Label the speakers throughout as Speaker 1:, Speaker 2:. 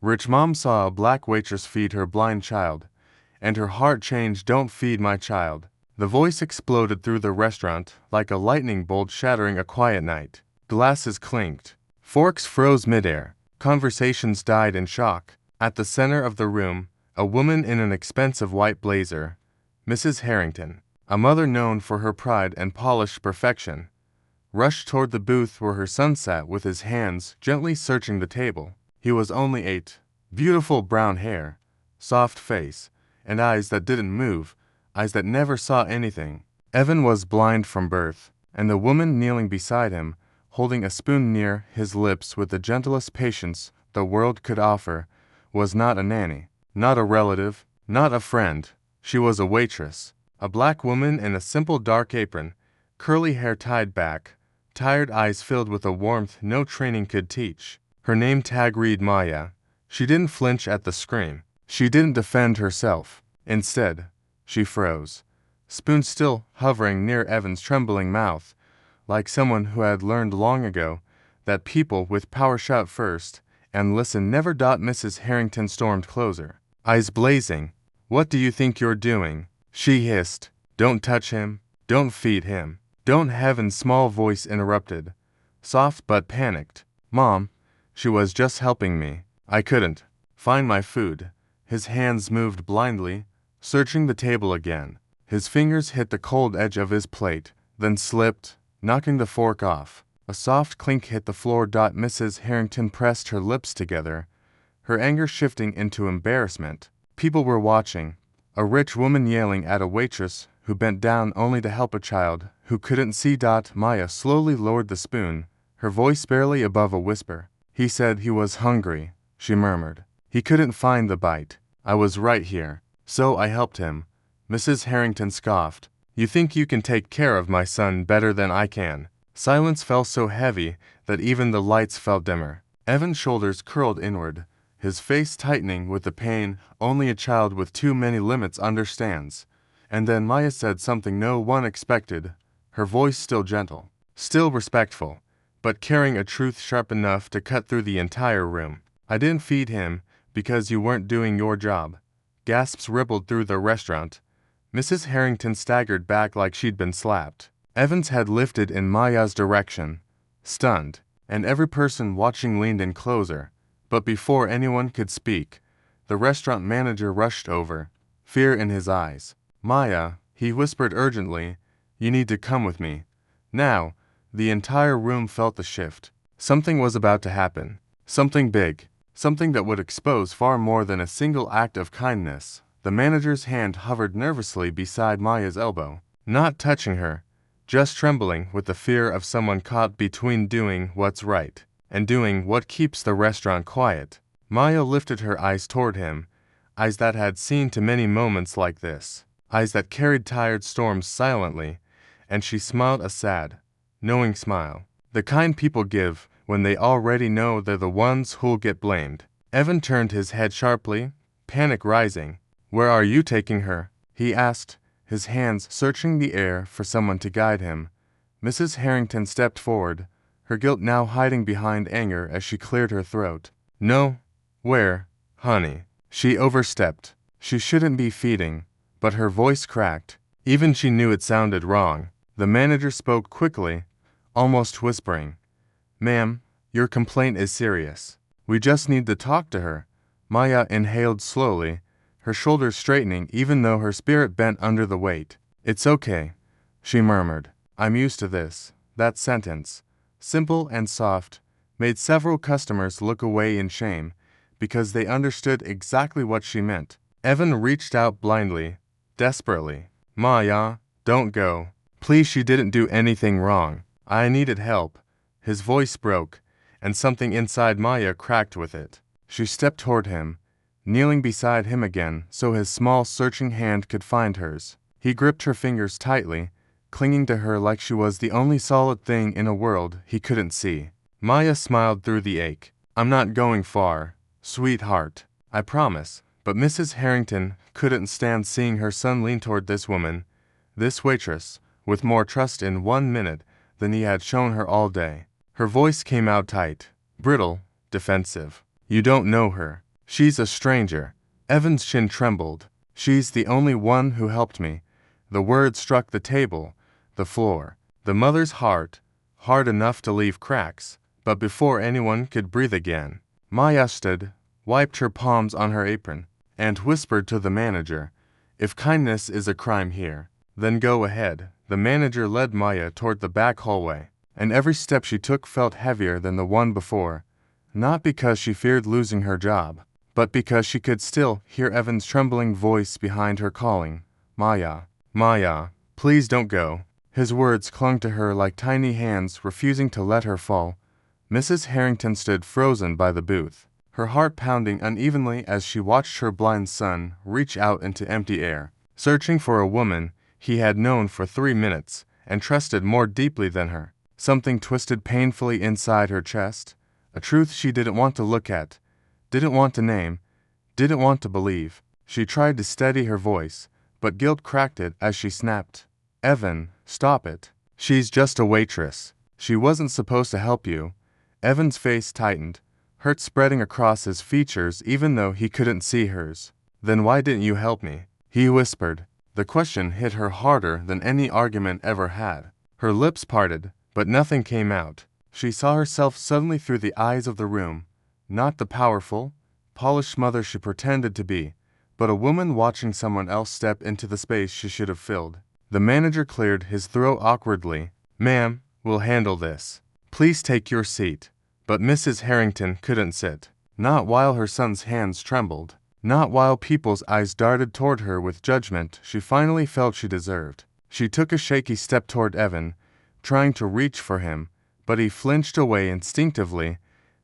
Speaker 1: Rich mom saw a black waitress feed her blind child, and her heart changed. Don't feed my child. The voice exploded through the restaurant like a lightning bolt shattering a quiet night. Glasses clinked. Forks froze midair. Conversations died in shock. At the center of the room, a woman in an expensive white blazer, Mrs. Harrington, a mother known for her pride and polished perfection, rushed toward the booth where her son sat with his hands gently searching the table. He was only 8. Beautiful brown hair, soft face, and eyes that didn't move, eyes that never saw anything. Evan was blind from birth, and the woman kneeling beside him, holding a spoon near his lips with the gentlest patience the world could offer, was not a nanny, not a relative, not a friend. She was a waitress, a black woman in a simple dark apron, curly hair tied back, tired eyes filled with a warmth no training could teach. Her name tag read Maya. She didn't flinch at the scream. She didn't defend herself. Instead, she froze, spoon still hovering near Evan's trembling mouth, like someone who had learned long ago that people with power shout first and listen never. Mrs. Harrington stormed closer, eyes blazing. What do you think you're doing? She hissed. Don't touch him. Don't feed him. Don't. Evan's small voice interrupted, soft but panicked. Mom, she was just helping me. I couldn't find my food. His hands moved blindly, searching the table again. His fingers hit the cold edge of his plate, then slipped, knocking the fork off. A soft clink hit the floor. Mrs. Harrington pressed her lips together, her anger shifting into embarrassment. People were watching, a rich woman yelling at a waitress who bent down only to help a child who couldn't see. Maya slowly lowered the spoon, her voice barely above a whisper. He said he was hungry, she murmured. He couldn't find the bite. I was right here, so I helped him. Mrs. Harrington scoffed. You think you can take care of my son better than I can? Silence fell so heavy that even the lights felt dimmer. Evan's shoulders curled inward, his face tightening with the pain only a child with too many limits understands. And then Maya said something no one expected, her voice still gentle, still respectful, but carrying a truth sharp enough to cut through the entire room. I didn't feed him because you weren't doing your job. Gasps rippled through the restaurant. Mrs. Harrington staggered back like she'd been slapped. Evan's head lifted in Maya's direction, stunned, and every person watching leaned in closer. But before anyone could speak, the restaurant manager rushed over, fear in his eyes. Maya, he whispered urgently, you need to come with me. Now. The entire room felt the shift. Something was about to happen. Something big. Something that would expose far more than a single act of kindness. The manager's hand hovered nervously beside Maya's elbow, not touching her, just trembling with the fear of someone caught between doing what's right and doing what keeps the restaurant quiet. Maya lifted her eyes toward him, eyes that had seen too many moments like this, eyes that carried tired storms silently, and she smiled a sad, knowing smile, the kind people give when they already know they're the ones who'll get blamed. Evan turned his head sharply, panic rising. Where are you taking her? He asked, his hands searching the air for someone to guide him. Mrs. Harrington stepped forward, her guilt now hiding behind anger as she cleared her throat. No. Where? Honey. She overstepped. She shouldn't be feeding, but her voice cracked. Even she knew it sounded wrong. The manager spoke quickly, almost whispering. Ma'am, your complaint is serious. We just need to talk to her. Maya inhaled slowly, her shoulders straightening even though her spirit bent under the weight. It's okay, she murmured. I'm used to this. That sentence, simple and soft, made several customers look away in shame because they understood exactly what she meant. Evan reached out blindly, desperately. Maya, don't go. Please, she didn't do anything wrong. I needed help. His voice broke, and something inside Maya cracked with it. She stepped toward him, kneeling beside him again so his small searching hand could find hers. He gripped her fingers tightly, clinging to her like she was the only solid thing in a world he couldn't see. Maya smiled through the ache. I'm not going far, sweetheart. I promise. But Mrs. Harrington couldn't stand seeing her son lean toward this woman, this waitress, with more trust in 1 minute than he had shown her all day. Her voice came out tight, brittle, defensive. You don't know her. She's a stranger. Evan's chin trembled. She's the only one who helped me. The words struck the table, the floor. The mother's heart, hard enough to leave cracks, but before anyone could breathe again, Maya stood, wiped her palms on her apron, and whispered to the manager, "If kindness is a crime here, then go ahead." The manager led Maya toward the back hallway, and every step she took felt heavier than the one before, not because she feared losing her job, but because she could still hear Evan's trembling voice behind her calling, "Maya, Maya, please don't go." His words clung to her like tiny hands refusing to let her fall. Mrs. Harrington stood frozen by the booth, her heart pounding unevenly as she watched her blind son reach out into empty air, searching for a woman he had known for 3 minutes and trusted more deeply than her. Something twisted painfully inside her chest, a truth she didn't want to look at, didn't want to name, didn't want to believe. She tried to steady her voice, but guilt cracked it as she snapped, "Evan, stop it. She's just a waitress. She wasn't supposed to help you." Evan's face tightened, hurt spreading across his features even though he couldn't see hers. "Then why didn't you help me?" he whispered. The question hit her harder than any argument ever had. Her lips parted, but nothing came out. She saw herself suddenly through the eyes of the room, not the powerful, polished mother she pretended to be, but a woman watching someone else step into the space she should have filled. The manager cleared his throat awkwardly. "Ma'am, we'll handle this. Please take your seat." But Mrs. Harrington couldn't sit. Not while her son's hands trembled. Not while people's eyes darted toward her with judgment she finally felt she deserved. She took a shaky step toward Evan, trying to reach for him, but he flinched away instinctively,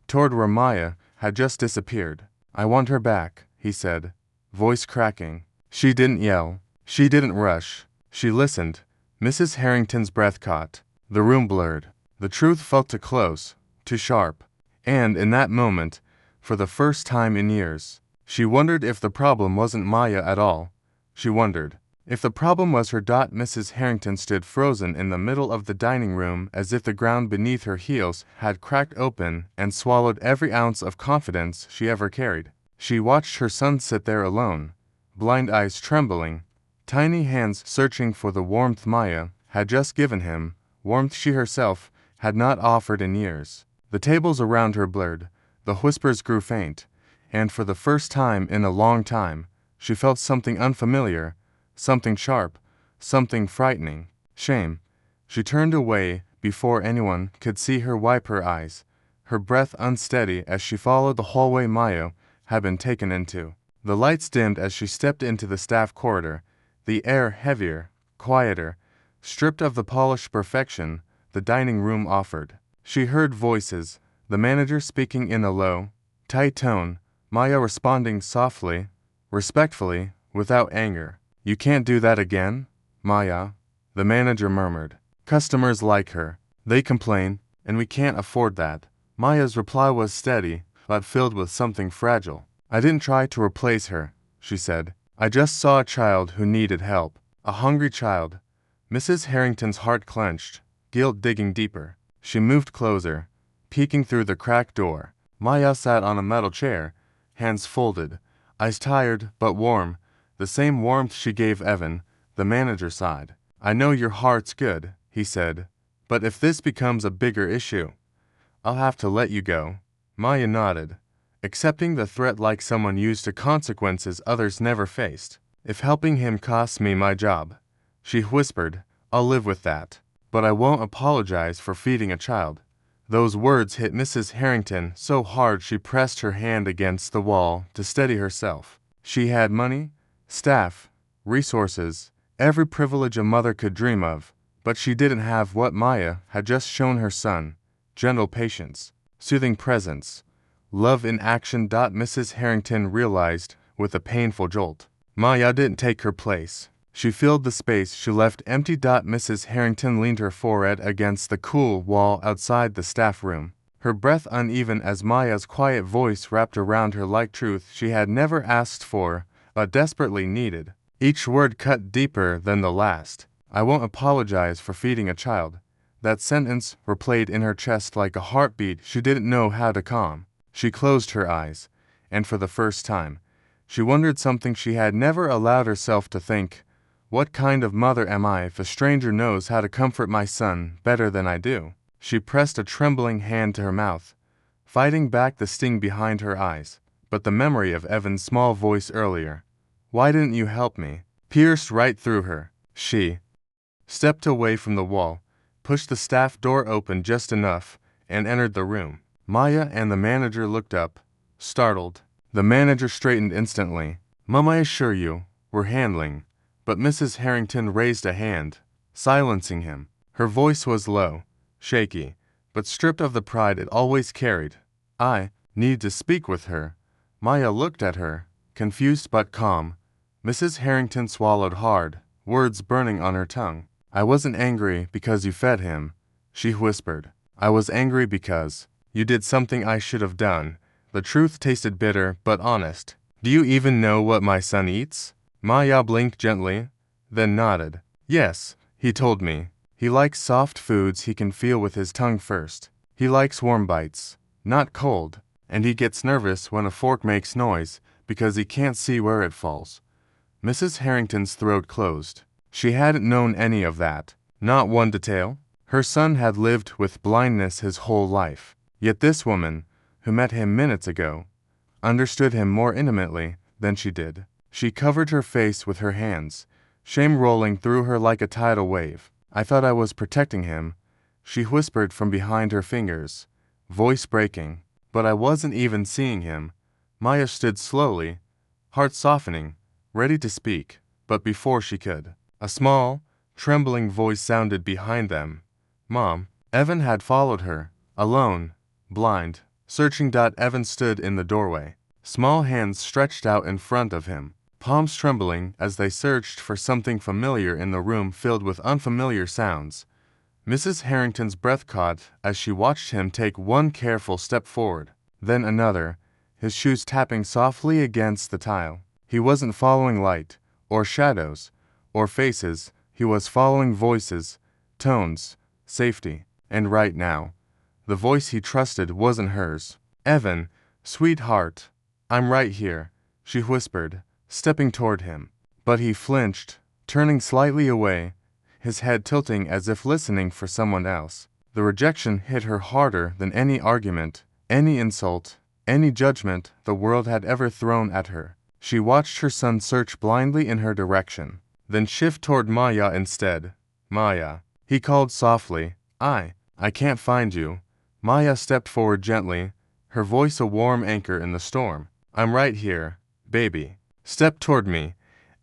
Speaker 1: toward where Maya had just disappeared. "I want her back," he said, voice cracking. She didn't yell. She didn't rush. She listened. Mrs. Harrington's breath caught. The room blurred. The truth felt too close, too sharp. And in that moment, for the first time in years, she wondered if the problem wasn't Maya at all. She wondered if the problem was her. Mrs. Harrington stood frozen in the middle of the dining room as if the ground beneath her heels had cracked open and swallowed every ounce of confidence she ever carried. She watched her son sit there alone, blind eyes trembling, tiny hands searching for the warmth Maya had just given him, warmth she herself had not offered in years. The tables around her blurred, the whispers grew faint, and for the first time in a long time, she felt something unfamiliar, something sharp, something frightening. Shame. She turned away before anyone could see her wipe her eyes, her breath unsteady as she followed the hallway Maya had been taken into. The lights dimmed as she stepped into the staff corridor, the air heavier, quieter, stripped of the polished perfection the dining room offered. She heard voices, the manager speaking in a low, tight tone, Maya responding softly, respectfully, without anger. "You can't do that again, Maya," the manager murmured. "Customers like her. They complain, and we can't afford that." Maya's reply was steady, but filled with something fragile. "I didn't try to replace her," she said. "I just saw a child who needed help. A hungry child." Mrs. Harrington's heart clenched, guilt digging deeper. She moved closer, peeking through the cracked door. Maya sat on a metal chair, hands folded, eyes tired but warm, the same warmth she gave Evan. The manager sighed. "I know your heart's good," he said, "but if this becomes a bigger issue, I'll have to let you go." Maya nodded, accepting the threat like someone used to consequences others never faced. "If helping him costs me my job," she whispered, "I'll live with that. But I won't apologize for feeding a child." Those words hit Mrs. Harrington so hard she pressed her hand against the wall to steady herself. She had money, staff, resources, every privilege a mother could dream of, but she didn't have what Maya had just shown her son: gentle patience, soothing presence, love in action. Mrs. Harrington realized with a painful jolt. Maya didn't take her place. She filled the space she left empty. Mrs. Harrington leaned her forehead against the cool wall outside the staff room, her breath uneven as Maya's quiet voice wrapped around her like truth she had never asked for, but desperately needed. Each word cut deeper than the last. "I won't apologize for feeding a child." That sentence replayed in her chest like a heartbeat she didn't know how to calm. She closed her eyes, and for the first time, she wondered something she had never allowed herself to think. What kind of mother am I if a stranger knows how to comfort my son better than I do? She pressed a trembling hand to her mouth, fighting back the sting behind her eyes. But the memory of Evan's small voice earlier, "Why didn't you help me?" pierced right through her. She stepped away from the wall, pushed the staff door open just enough, and entered the room. Maya and the manager looked up, startled. The manager straightened instantly. "Mum, I assure you, we're handling." But Mrs. Harrington raised a hand, silencing him. Her voice was low, shaky, but stripped of the pride it always carried. "I need to speak with her." Maya looked at her, confused but calm. Mrs. Harrington swallowed hard, words burning on her tongue. "I wasn't angry because you fed him," she whispered. "I was angry because you did something I should have done." The truth tasted bitter but honest. "Do you even know what my son eats?" Maya blinked gently, then nodded. "Yes, he told me. He likes soft foods he can feel with his tongue first. He likes warm bites, not cold, and he gets nervous when a fork makes noise because he can't see where it falls." Mrs. Harrington's throat closed. She hadn't known any of that, not one detail. Her son had lived with blindness his whole life. Yet this woman, who met him minutes ago, understood him more intimately than she did. She covered her face with her hands, shame rolling through her like a tidal wave. "I thought I was protecting him," she whispered from behind her fingers, voice breaking. "But I wasn't even seeing him." Maya stood slowly, heart softening, ready to speak. But before she could, a small, trembling voice sounded behind them. "Mom." Evan had followed her, alone, blind, searching. Evan stood in the doorway, small hands stretched out in front of him, palms trembling as they searched for something familiar in the room filled with unfamiliar sounds. Mrs. Harrington's breath caught as she watched him take one careful step forward, then another, his shoes tapping softly against the tile. He wasn't following light, or shadows, or faces. He was following voices, tones, safety. And right now, the voice he trusted wasn't hers. "Evan, sweetheart, I'm right here," she whispered, stepping toward him. But he flinched, turning slightly away, his head tilting as if listening for someone else. The rejection hit her harder than any argument, any insult, any judgment the world had ever thrown at her. She watched her son search blindly in her direction, then shift toward Maya instead. "Maya," he called softly. I can't find you." Maya stepped forward gently, her voice a warm anchor in the storm. "I'm right here, baby. Step toward me."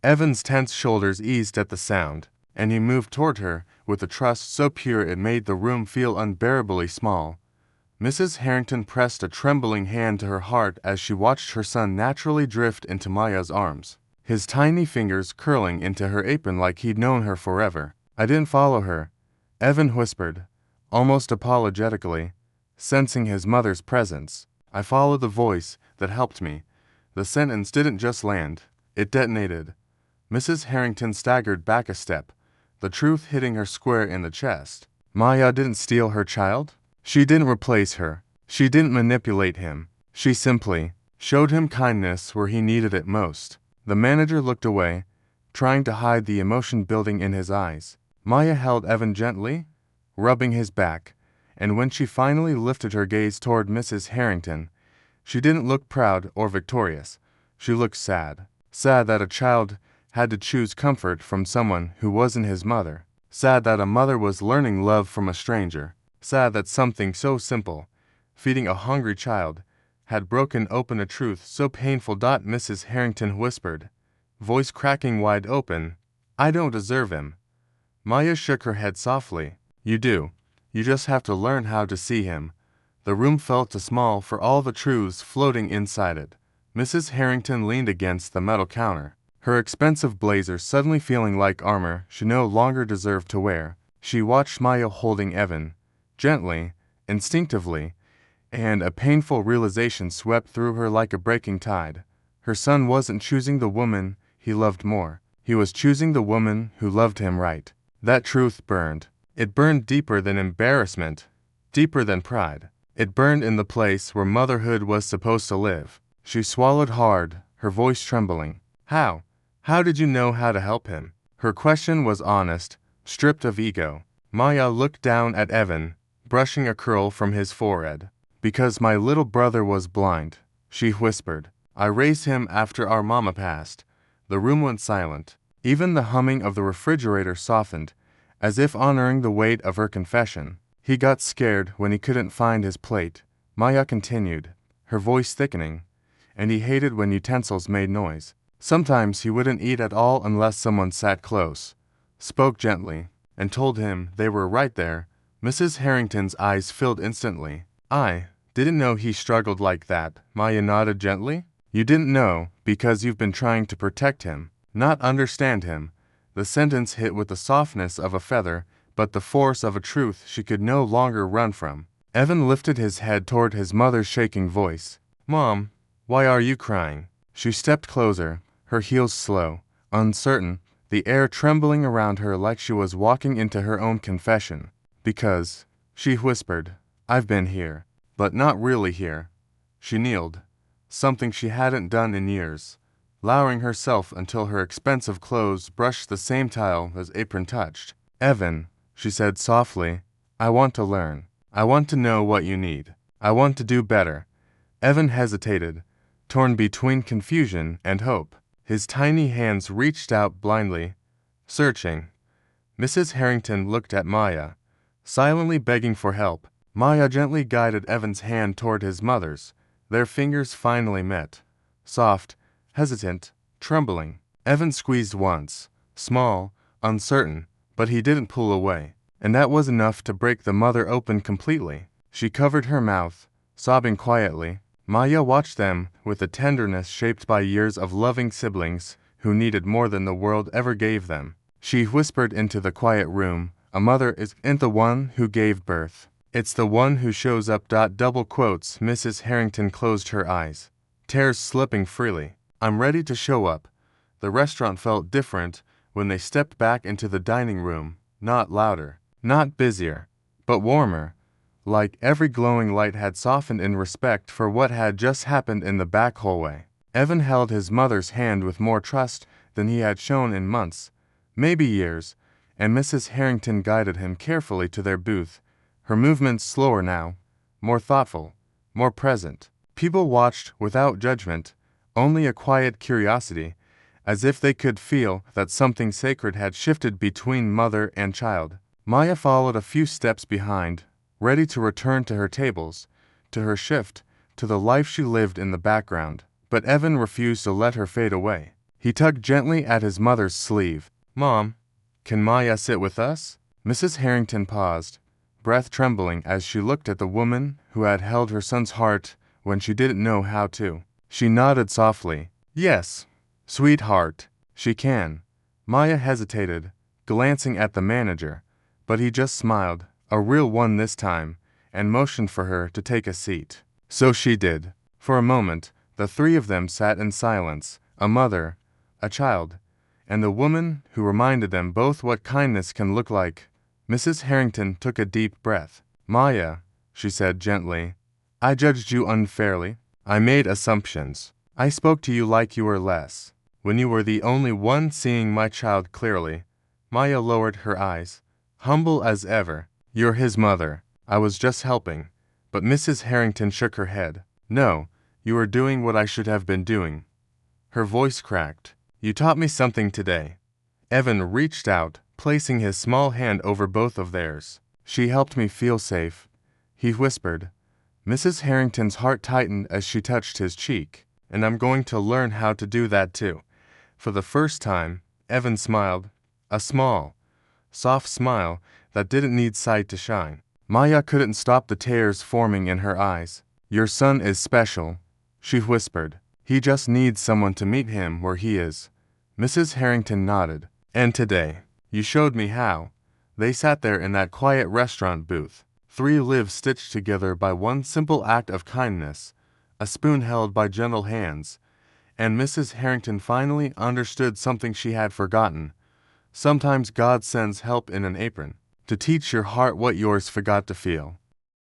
Speaker 1: Evan's tense shoulders eased at the sound, and he moved toward her with a trust so pure it made the room feel unbearably small. Mrs. Harrington pressed a trembling hand to her heart as she watched her son naturally drift into Maya's arms, his tiny fingers curling into her apron like he'd known her forever. "I didn't follow her," Evan whispered, almost apologetically, sensing his mother's presence. "I followed the voice that helped me." The sentence didn't just land, it detonated. Mrs. Harrington staggered back a step, the truth hitting her square in the chest. Maya didn't steal her child. She didn't replace her. She didn't manipulate him. She simply showed him kindness where he needed it most. The manager looked away, trying to hide the emotion building in his eyes. Maya held Evan gently, rubbing his back, and when she finally lifted her gaze toward Mrs. Harrington, she didn't look proud or victorious. She looked sad. Sad that a child had to choose comfort from someone who wasn't his mother. Sad that a mother was learning love from a stranger. Sad that something so simple, feeding a hungry child, had broken open a truth so painful. Mrs. Harrington whispered, voice cracking wide open, "I don't deserve him." Maya shook her head softly. "You do. You just have to learn how to see him." The room felt too small for all the truths floating inside it. Mrs. Harrington leaned against the metal counter, her expensive blazer suddenly feeling like armor she no longer deserved to wear. She watched Maya holding Evan, gently, instinctively, and a painful realization swept through her like a breaking tide. Her son wasn't choosing the woman he loved more. He was choosing the woman who loved him right. That truth burned. It burned deeper than embarrassment, deeper than pride. It burned in the place where motherhood was supposed to live. She swallowed hard, her voice trembling. How? How did you know how to help him? Her question was honest, stripped of ego. Maya looked down at Evan, brushing a curl from his forehead. Because my little brother was blind, she whispered. I raised him after our mama passed. The room went silent. Even the humming of the refrigerator softened, as if honoring the weight of her confession. He got scared when he couldn't find his plate. Maya continued, her voice thickening. And he hated when utensils made noise. Sometimes he wouldn't eat at all unless someone sat close, spoke gently, and told him they were right there. Mrs. Harrington's eyes filled instantly. I didn't know he struggled like that. Maya nodded gently. You didn't know because you've been trying to protect him, not understand him. The sentence hit with the softness of a feather, but the force of a truth she could no longer run from. Evan lifted his head toward his mother's shaking voice. Mom, why are you crying? She stepped closer, her heels slow, uncertain, the air trembling around her like she was walking into her own confession. Because, she whispered, I've been here, but not really here. She kneeled, something she hadn't done in years, lowering herself until her expensive clothes brushed the same tile his apron touched. Evan, she said softly, I want to learn. I want to know what you need. I want to do better. Evan hesitated, torn between confusion and hope. His tiny hands reached out blindly, searching. Mrs. Harrington looked at Maya, silently begging for help. Maya gently guided Evan's hand toward his mother's. Their fingers finally met. Soft, hesitant, trembling. Evan squeezed once, small, uncertain, but he didn't pull away. And that was enough to break the mother open completely. She covered her mouth, sobbing quietly. Maya watched them with a tenderness shaped by years of loving siblings who needed more than the world ever gave them. She whispered into the quiet room, a mother isn't the one who gave birth. It's the one who shows up. Double quotes. Mrs. Harrington closed her eyes, tears slipping freely. I'm ready to show up. The restaurant felt different when they stepped back into the dining room, not louder, not busier, but warmer. Like every glowing light had softened in respect for what had just happened in the back hallway. Evan held his mother's hand with more trust than he had shown in months, maybe years, and Mrs. Harrington guided him carefully to their booth, her movements slower now, more thoughtful, more present. People watched without judgment, only a quiet curiosity, as if they could feel that something sacred had shifted between mother and child. Maya followed a few steps behind, ready to return to her tables, to her shift, to the life she lived in the background. But Evan refused to let her fade away. He tugged gently at his mother's sleeve. Mom, can Maya sit with us? Mrs. Harrington paused, breath trembling as she looked at the woman who had held her son's heart when she didn't know how to. She nodded softly. Yes, sweetheart, she can. Maya hesitated, glancing at the manager, but he just smiled, a real one this time, and motioned for her to take a seat. So she did. For a moment, the three of them sat in silence, a mother, a child, and the woman who reminded them both what kindness can look like. Mrs. Harrington took a deep breath. Maya, she said gently, I judged you unfairly. I made assumptions. I spoke to you like you were less, when you were the only one seeing my child clearly. Maya lowered her eyes, humble as ever. You're his mother. I was just helping. But Mrs. Harrington shook her head. No, you are doing what I should have been doing. Her voice cracked. You taught me something today. Evan reached out, placing his small hand over both of theirs. She helped me feel safe, he whispered. Mrs. Harrington's heart tightened as she touched his cheek. And I'm going to learn how to do that too. For the first time, Evan smiled, a small, soft smile that didn't need sight to shine. Maya couldn't stop the tears forming in her eyes. Your son is special, she whispered. He just needs someone to meet him where he is. Mrs. Harrington nodded. And today, you showed me how. They sat there in that quiet restaurant booth, three lives stitched together by one simple act of kindness, a spoon held by gentle hands, and Mrs. Harrington finally understood something she had forgotten. Sometimes God sends help in an apron, to teach your heart what yours forgot to feel.